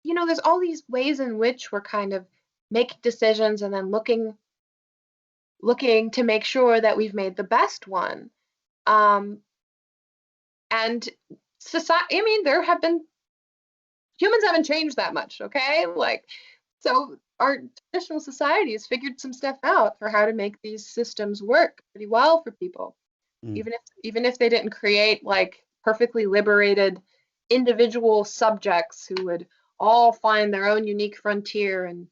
there's all these ways in which we're kind of making decisions and then looking to make sure that we've made the best one. Um, and society, I mean, humans haven't changed that much, okay? Like, so our traditional societies figured some stuff out for how to make these systems work pretty well for people, Mm. even if they didn't create like perfectly liberated individual subjects who would all find their own unique frontier and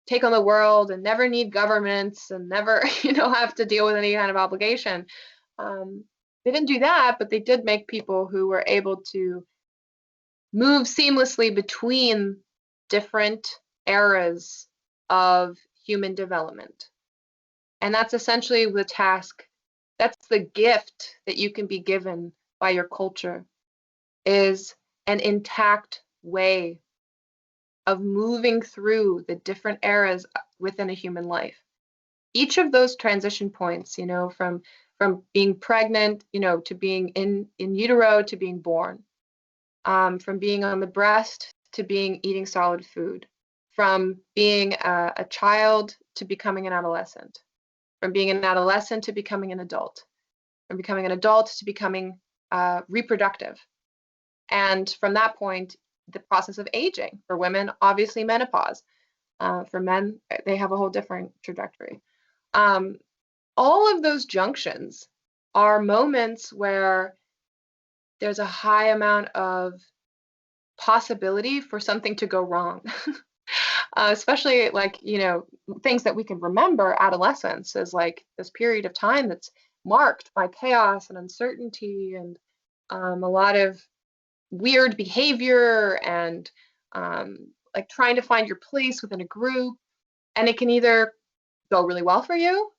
take on the world and never need governments and never, have to deal with any kind of obligation. Um, they didn't do that, but they did make people who were able to move seamlessly between different eras of human development. And that's essentially the task. That's the gift that you can be given by your culture, is an intact way of moving through the different eras within a human life. Each of those transition points, from being pregnant, to being in utero to being born, from being on the breast to being eating solid food, from being a child to becoming an adolescent, from being an adolescent to becoming an adult, from becoming an adult to becoming reproductive. And from that point, the process of aging. For women, obviously menopause. For men, they have a whole different trajectory. Um, all of those junctions are moments where there's a high amount of possibility for something to go wrong. Especially like, things that we can remember adolescence as like this period of time that's marked by chaos and uncertainty and a lot of weird behavior and like trying to find your place within a group. And it can either go really well for you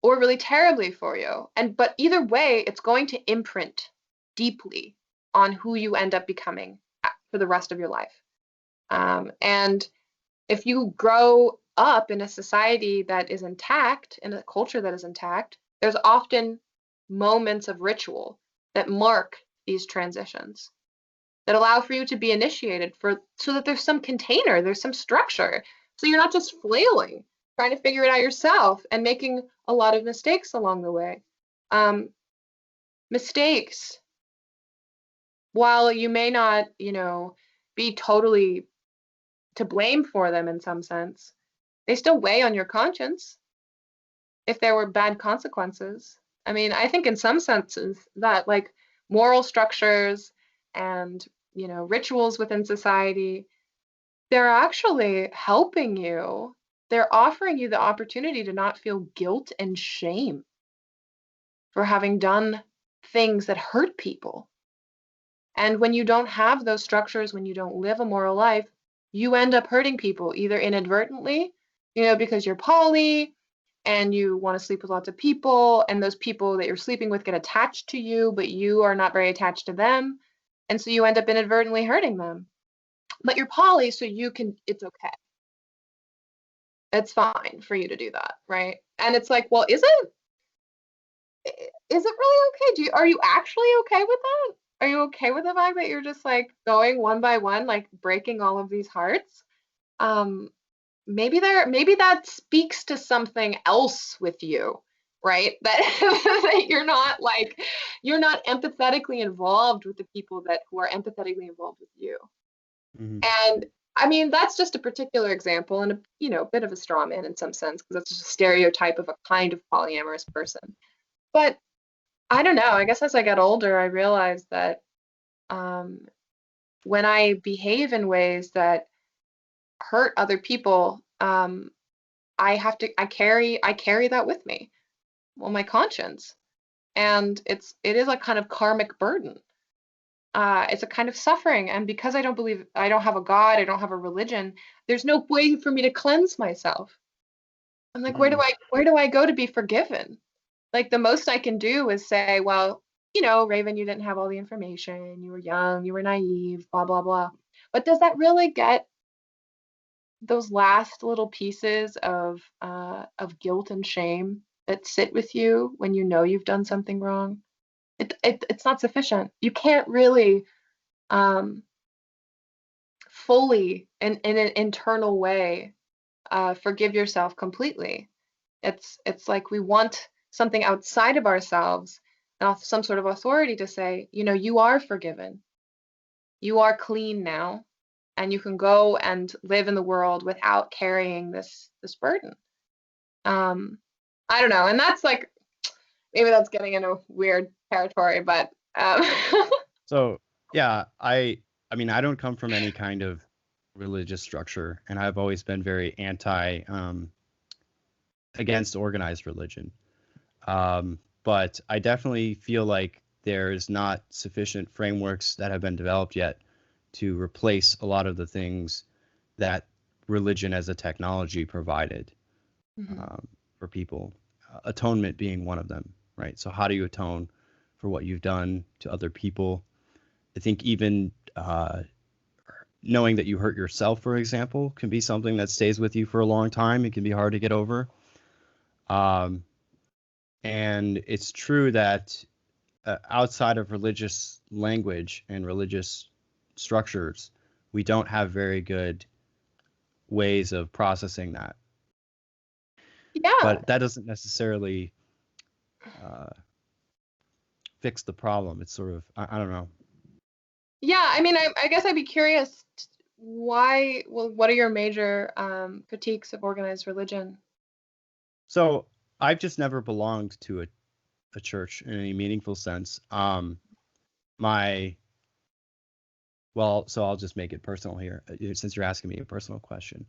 or really terribly for you. But either way, it's going to imprint deeply on who you end up becoming for the rest of your life. And if you grow up in a society that is intact, in a culture that is intact, there's often moments of ritual that mark these transitions, that allow for you to be initiated so that there's some container, there's some structure. So you're not just flailing, trying to figure it out yourself and making a lot of mistakes along the way. Mistakes, while you may not, be totally to blame for them in some sense, they still weigh on your conscience if there were bad consequences. I mean, I think in some senses that like moral structures and, rituals within society, they're actually helping you. They're offering you the opportunity to not feel guilt and shame for having done things that hurt people. And when you don't have those structures, when you don't live a moral life, you end up hurting people either inadvertently, because you're poly and you want to sleep with lots of people, and those people that you're sleeping with get attached to you, but you are not very attached to them. And so you end up inadvertently hurting them. But you're poly, so it's okay. It's fine for you to do that, right? And it's like, well, is it really okay? Are you actually okay with that? Are you okay with the fact that you're just like going one by one, like breaking all of these hearts? Um, maybe that speaks to something else with you, right? That that you're not empathetically involved with the people who are empathetically involved with you. Mhm. And I mean, that's just a particular example and a bit of a straw man in some sense, because that's just a stereotype of a kind of polyamorous person. But I don't know. I guess as I got older, I realized that um, when I behave in ways that hurt other people, I carry that with me on my conscience, and it is a kind of karmic burden. It's a kind of suffering, and because I don't have a God, I don't have a religion. There's no way for me to cleanse myself. I'm like, Mm. where do I go to be forgiven? Like the most I can do is say, well, Raven, you didn't have all the information. You were young, you were naive, blah, blah, blah. But does that really get those last little pieces of guilt and shame that sit with you when you know you've done something wrong? It's not sufficient. You can't really um, fully in an internal way forgive yourself completely. It's like we want something outside of ourselves, some sort of authority to say, you know, you are forgiven, you are clean now, and you can go and live in the world without carrying this burden. I don't know, and that's like, maybe that's getting into weird territory, but So yeah, I mean, I don't come from any kind of religious structure, and I've always been very anti against organized religion. But I definitely feel like there's not sufficient frameworks that have been developed yet to replace a lot of the things that religion as a technology provided Mhm. for people. Atonement being one of them, right? So how do you atone for what you've done to other people? I think even knowing that you hurt yourself, for example, can be something that stays with you for a long time. It can be hard to get over. Um, and it's true that outside of religious language and religious structures, we don't have very good ways of processing that. Yeah, But that doesn't necessarily uh, fix the problem. It's sort of, I don't know. yeah. I mean, I guess I'd be curious why. Well, what are your major critiques of organized religion? So I've just never belonged to a church in any meaningful sense. My Well, so I'll just make it personal here, since you're asking me a personal question.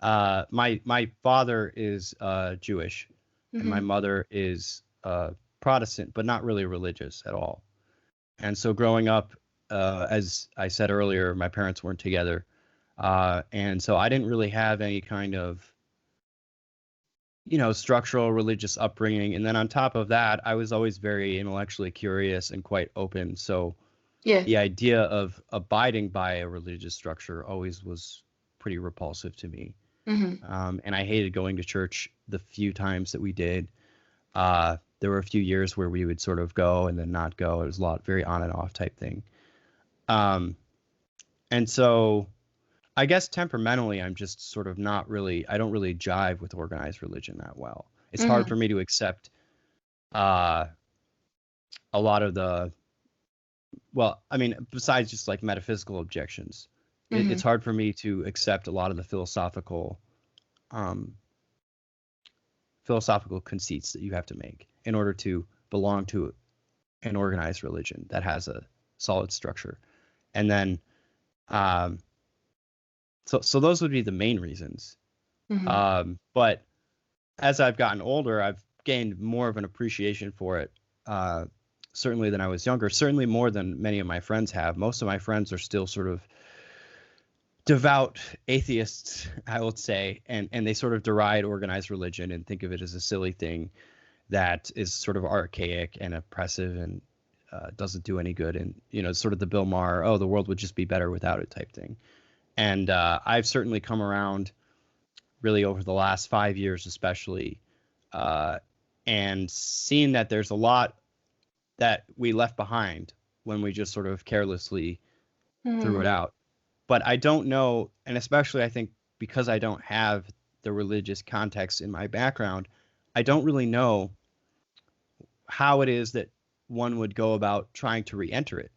My father is Jewish, and my Hmm. mother is Protestant, but not really religious at all. And so growing up, as I said earlier, my parents weren't together, and so I didn't really have any kind of, structural religious upbringing. And then on top of that, I was always very intellectually curious and quite open. So Yeah. the idea of abiding by a religious structure always was pretty repulsive to me. Hmm. And I hated going to church the few times that we did. There were a few years where we would sort of go and then not go. It was a lot, very on and off type thing. Um, and so I guess temperamentally, I'm just sort of not really, I don't really jive with organized religion that well. It's hard for Hmm. me to accept uh, a lot of the, well, I mean, besides just like metaphysical objections, it's Hmm. hard for me to accept a lot of the um, philosophical conceits that you have to make in order to belong to an organized religion that has a solid structure. And then, um, so those would be the main reasons. Hmm. But as I've gotten older, I've gained more of an appreciation for it. Certainly than I was younger, certainly more than many of my friends have. Most of my friends are still sort of devout atheists, I would say, and they sort of deride organized religion and think of it as a silly thing that is sort of archaic and oppressive and doesn't do any good. And sort of the Bill Maher, oh, the world would just be better without it type thing. And I've certainly come around really over the last 5 years, especially, uh, and seen that there's a lot that we left behind when we just sort of carelessly threw it Hmm. out. But I don't know, and especially I think because I don't have the religious context in my background, I don't really know how it is that one would go about trying to re-enter it.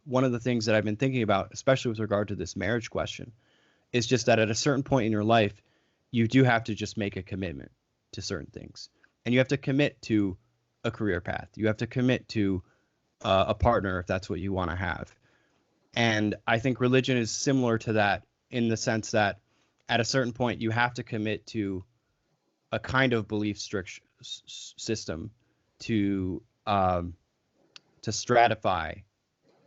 One of the things that I've been thinking about, especially with regard to this marriage question, is just that at a certain point in your life, you do have to just make a commitment to certain things. And you have to commit to a career path. You have to commit to a partner if that's what you want to have. And I think religion is similar to that in the sense that at a certain point you have to commit to a kind of belief system to to stratify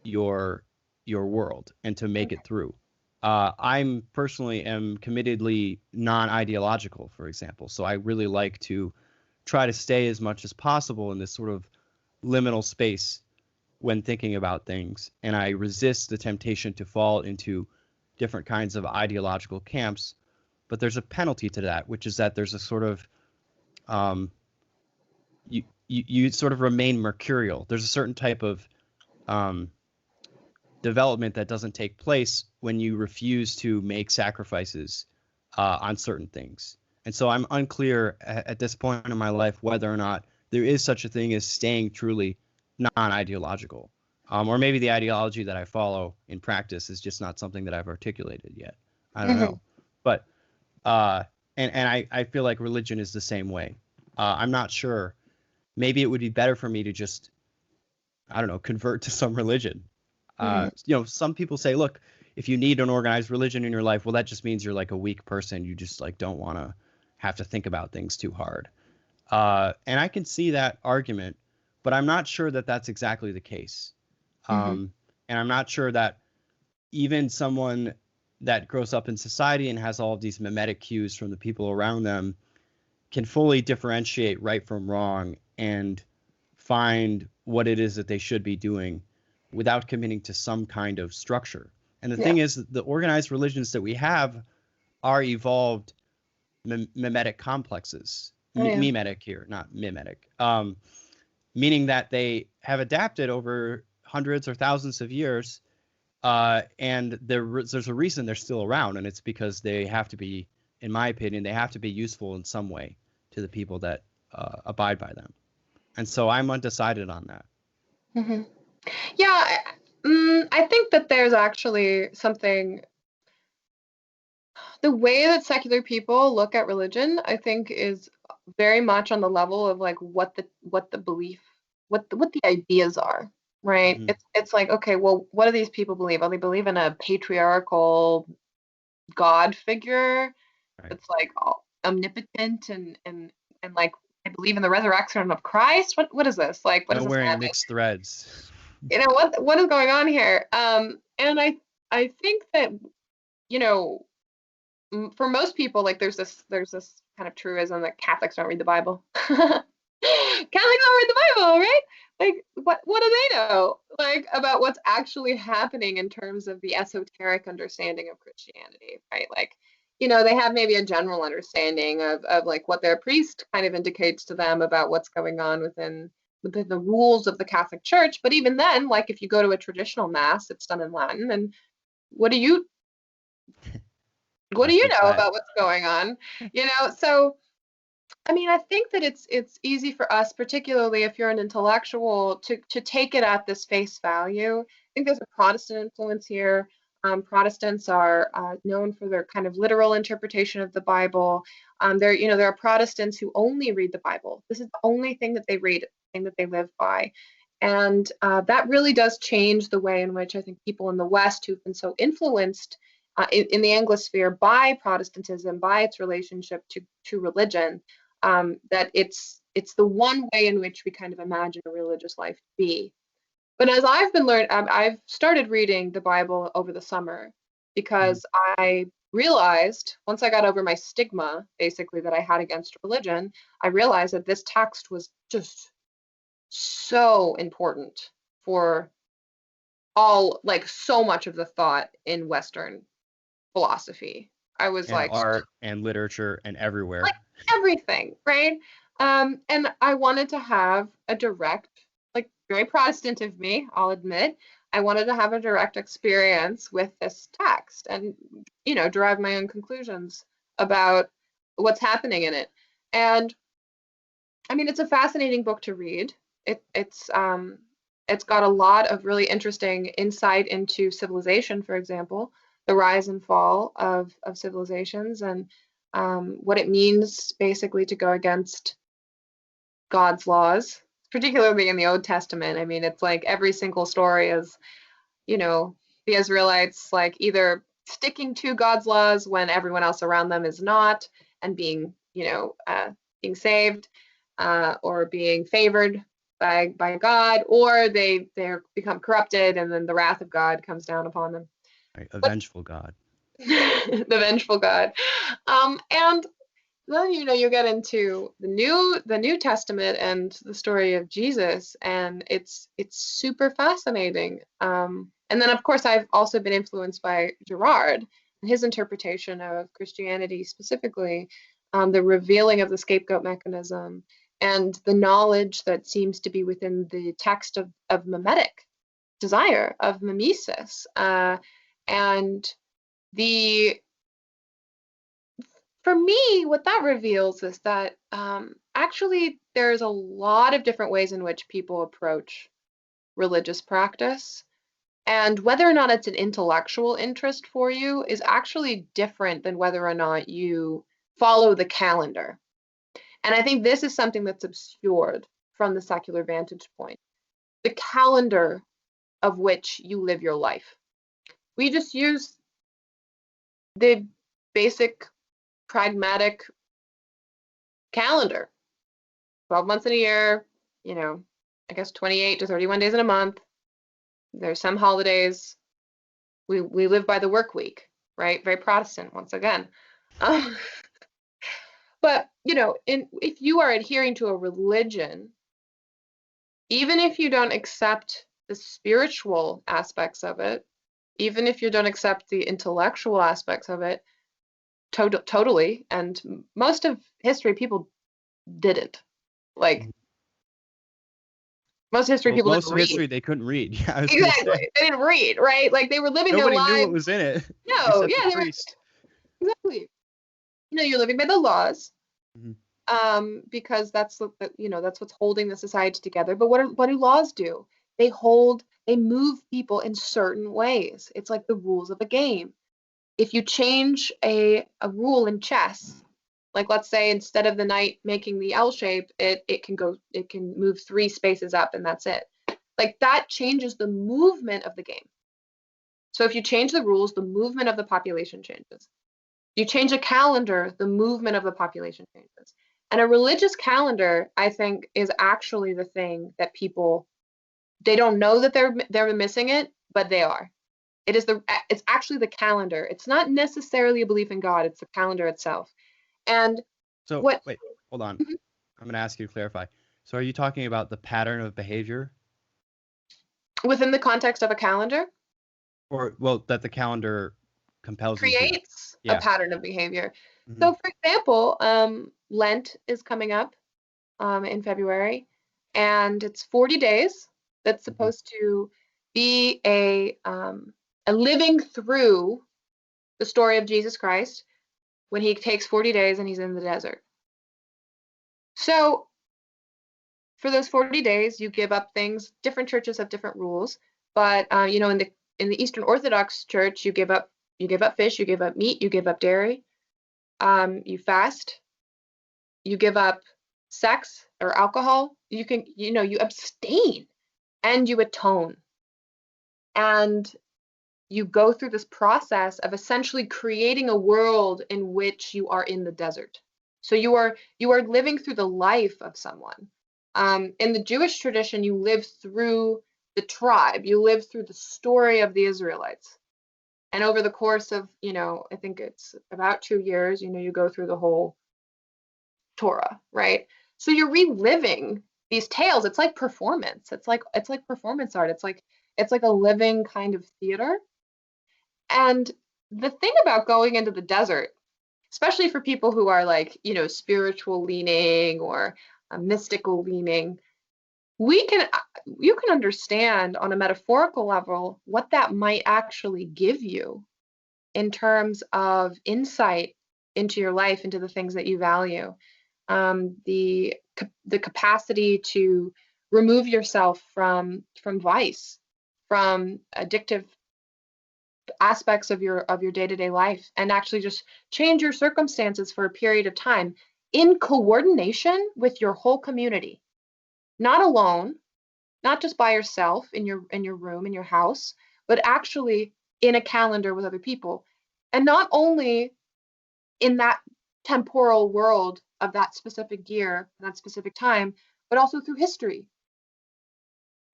your world and to make it through. I'm personally am committedly non-ideological, for example, so I really like to try to stay as much as possible in this sort of liminal space when thinking about things, and I resist the temptation to fall into different kinds of ideological camps. But there's a penalty to that, which is that there's a sort of um, you sort of remain mercurial. There's a certain type of um, development that doesn't take place when you refuse to make sacrifices on certain things. And so I'm unclear at this point in my life whether or not there is such a thing as staying truly non-ideological. Or maybe the ideology that I follow in practice is just not something that I've articulated yet. I don't know. But I feel like religion is the same way. I'm not sure. Maybe it would be better for me to just, I don't know, convert to some religion. Some people say, look, if you need an organized religion in your life, well, that just means you're like a weak person. You just like don't want to have to think about things too hard. And I can see that argument, but I'm not sure that that's exactly the case. And I'm not sure that even someone that grows up in society and has all of these mimetic cues from the people around them can fully differentiate right from wrong and find what it is that they should be doing without committing to some kind of structure. And the thing is, the organized religions that we have are evolved mimetic complexes. Mimetic here, not mimetic. Meaning that they have adapted over hundreds or thousands of years, and there's a reason they're still around, and it's because they have to be, in my opinion, they have to be useful in some way to the people that abide by them. And so I'm undecided on that. Yeah, I think that there's actually something. The way that secular people look at religion, I think, is very much on the level of like what the belief, what the ideas are, right? It's like, okay, well, what do these people believe? Oh, they believe in a patriarchal God figure that's like omnipotent and like I believe in the resurrection of Christ. What is this? Like, what is this wearing mixed threads? What is going on here? And I think that, for most people, like there's this kind of truism that Catholics don't read the Bible. Catholics don't read the Bible, right? Like what do they know like about what's actually happening in terms of the esoteric understanding of Christianity, right? Like, they have maybe a general understanding of like what their priest kind of indicates to them about what's going on within the rules of the Catholic Church. But even then, like if you go to a traditional mass, it's done in Latin, and what do you know about what's going on? So I mean, I think that it's easy for us, particularly if you're an intellectual, to take it at this face value. I think there's a Protestant influence here. Protestants are known for their kind of literal interpretation of the Bible. There are Protestants who only read the Bible. This is the only thing that they read, thing that they live by. And that really does change the way in which I think people in the West who've been so influenced in the Anglosphere by Protestantism, by its relationship to religion, that it's the one way in which we kind of imagine a religious life to be. But as I've been learning, I've started reading the Bible over the summer because I realized, once I got over my stigma, basically, that I had against religion, I realized that this text was just so important for like so much of the thought in Western philosophy. I was like art and literature and everywhere. Like everything, right? And I wanted to have a direct, like very Protestant of me, I'll admit, I wanted to have a direct experience with this text and, derive my own conclusions about what's happening in it. And I mean, it's a fascinating book to read. It's got a lot of really interesting insight into civilization, for example, the rise and fall of civilizations, and what it means basically to go against God's laws, particularly in the Old Testament. I mean, it's like every single story is, the Israelites like either sticking to God's laws when everyone else around them is not, and being saved, or being favored by God, or they become corrupted, and then the wrath of God comes down upon them. Right, a vengeful God. The vengeful God. And then you get into the New Testament and the story of Jesus, and it's super fascinating. And then of course I've also been influenced by Girard and his interpretation of Christianity, specifically the revealing of the scapegoat mechanism and the knowledge that seems to be within the text of mimetic desire of mimesis. And for me, what that reveals is that actually there's a lot of different ways in which people approach religious practice. And whether or not it's an intellectual interest for you is actually different than whether or not you follow the calendar. And I think this is something that's obscured from the secular vantage point. The calendar of which you live your life. We just use the basic pragmatic calendar. 12 months in a year, I guess 28 to 31 days in a month. There's some holidays. We live by the work week, right? Very Protestant, once again. But, if you are adhering to a religion, even if you don't accept the spiritual aspects of it, even if you don't accept the intellectual aspects of it, totally, and most of history people didn't. Like, most history people most didn't of read. history they couldn't read. Yeah, Exactly. They didn't read, right? Like, they were living their lives. Nobody knew what was in it. No, except yeah, the priest. Exactly. You're living by the laws, Mm-hmm. because that's what's holding the society together. But what do laws do? They move people in certain ways. It's like the rules of a game. If you change a rule in chess, like let's say instead of the knight making the L shape, it can move 3 spaces up and that's it. Like, that changes the movement of the game. So if you change the rules, the movement of the population changes. You change a calendar, the movement of the population changes. And a religious calendar, I think, is actually the thing that they don't know that they're missing it, but they are. It's actually the calendar. It's not necessarily a belief in God, it's the calendar itself. And so wait, hold on. Mm-hmm. I'm going to ask you to clarify. So are you talking about the pattern of behavior? Within the context of a calendar? Or, well, that the calendar compels you to? Creates a pattern of behavior. Mm-hmm. So, for example, Lent is coming up in February, and it's 40 days. That's supposed to be a living through the story of Jesus Christ when he takes 40 days and he's in the desert. So for those 40 days, you give up things. Different churches have different rules, but in the Eastern Orthodox Church, you give up fish, you give up meat, you give up dairy, you fast, you give up sex or alcohol. You abstain and you atone. And you go through this process of essentially creating a world in which you are in the desert. So you are living through the life of someone. In the Jewish tradition, you live through the tribe. You live through the story of the Israelites. And over the course of, I think it's about 2 years, you go through the whole Torah, right? So you're reliving these tales. It's like performance. It's like performance art. It's like a living kind of theater. And the thing about going into the desert, especially for people who are like, spiritual leaning or mystical leaning, you can understand on a metaphorical level what that might actually give you in terms of insight into your life, into the things that you value. The capacity to remove yourself from vice, from addictive aspects of your day-to-day life, and actually just change your circumstances for a period of time in coordination with your whole community, not alone, not just by yourself in your room, in your house, but actually in a calendar with other people. And not only in that temporal world of that specific year, that specific time, but also through history.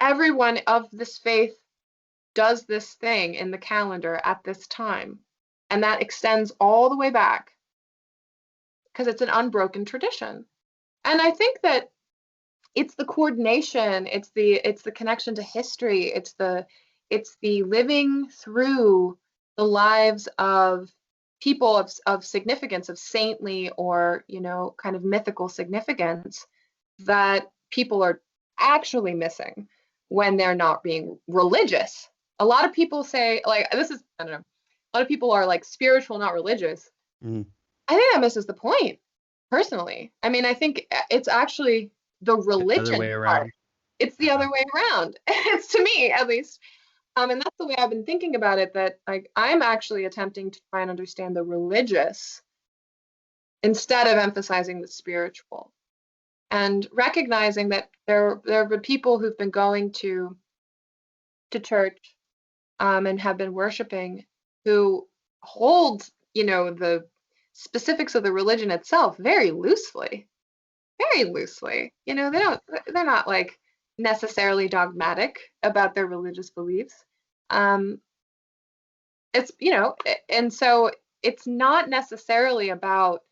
Everyone of this faith does this thing in the calendar at this time. And that extends all the way back because it's an unbroken tradition. And I think that it's the coordination, it's the connection to history, it's the living through the lives of people of significance, of saintly or kind of mythical significance, that people are actually missing. when they're not being religious. A lot of people say, like, this is, I don't know, a lot of people are like spiritual, not religious. Mhm. I think that misses the point, personally. I mean, I think it's actually the The other religion way part. around. It's the other way around. It's, to me, at least. And that's the way I've been thinking about it, that like I'm actually attempting to try and understand the religious instead of emphasizing the spiritual, and recognizing that there have been people who've been going to church, and have been worshiping, who hold, the specifics of the religion itself very loosely, very loosely. They're not like necessarily dogmatic about their religious beliefs. Um, it's, and so it's not necessarily about,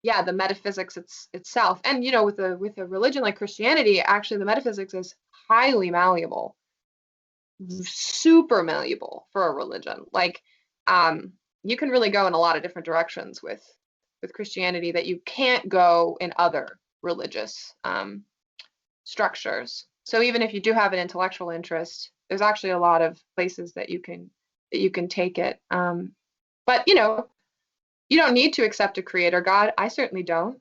yeah, the metaphysics itself. And, with a religion like Christianity, actually the metaphysics is highly malleable, super malleable for a religion. Like, you can really go in a lot of different directions with Christianity that you can't go in other religious structures. So even if you do have an intellectual interest, there's actually a lot of places that you can take it. But you don't need to accept a creator God. I certainly don't.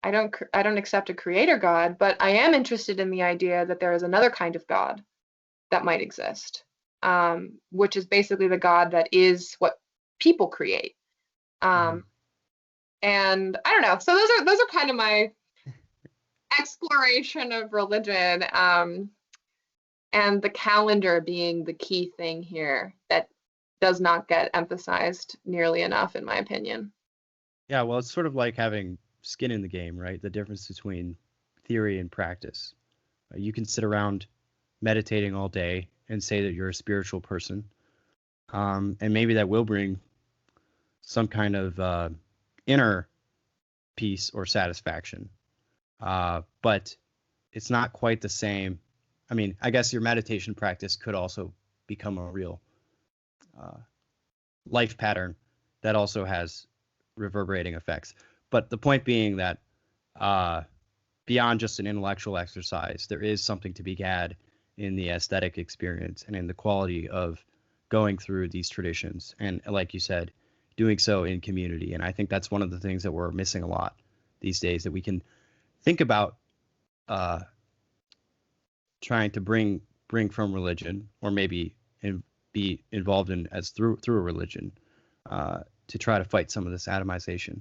I don't accept a creator God, but I am interested in the idea that there is another kind of God that might exist, which is basically the God that is what people create. And I don't know. So those are kind of my exploration of religion, and the calendar being the key thing here that does not get emphasized nearly enough, in my opinion. Yeah, well, it's sort of like having skin in the game, right? The difference between theory and practice. You can sit around meditating all day and say that you're a spiritual person, and maybe that will bring some kind of inner peace or satisfaction, but it's not quite the same. I mean, I guess your meditation practice could also become a real life pattern that also has reverberating effects. But the point being that beyond just an intellectual exercise, there is something to be had in the aesthetic experience and in the quality of going through these traditions. And like you said, doing so in community. And I think that's one of the things that we're missing a lot these days, that we can think about trying to bring from religion, or maybe be involved in as through a religion, to try to fight some of this atomization.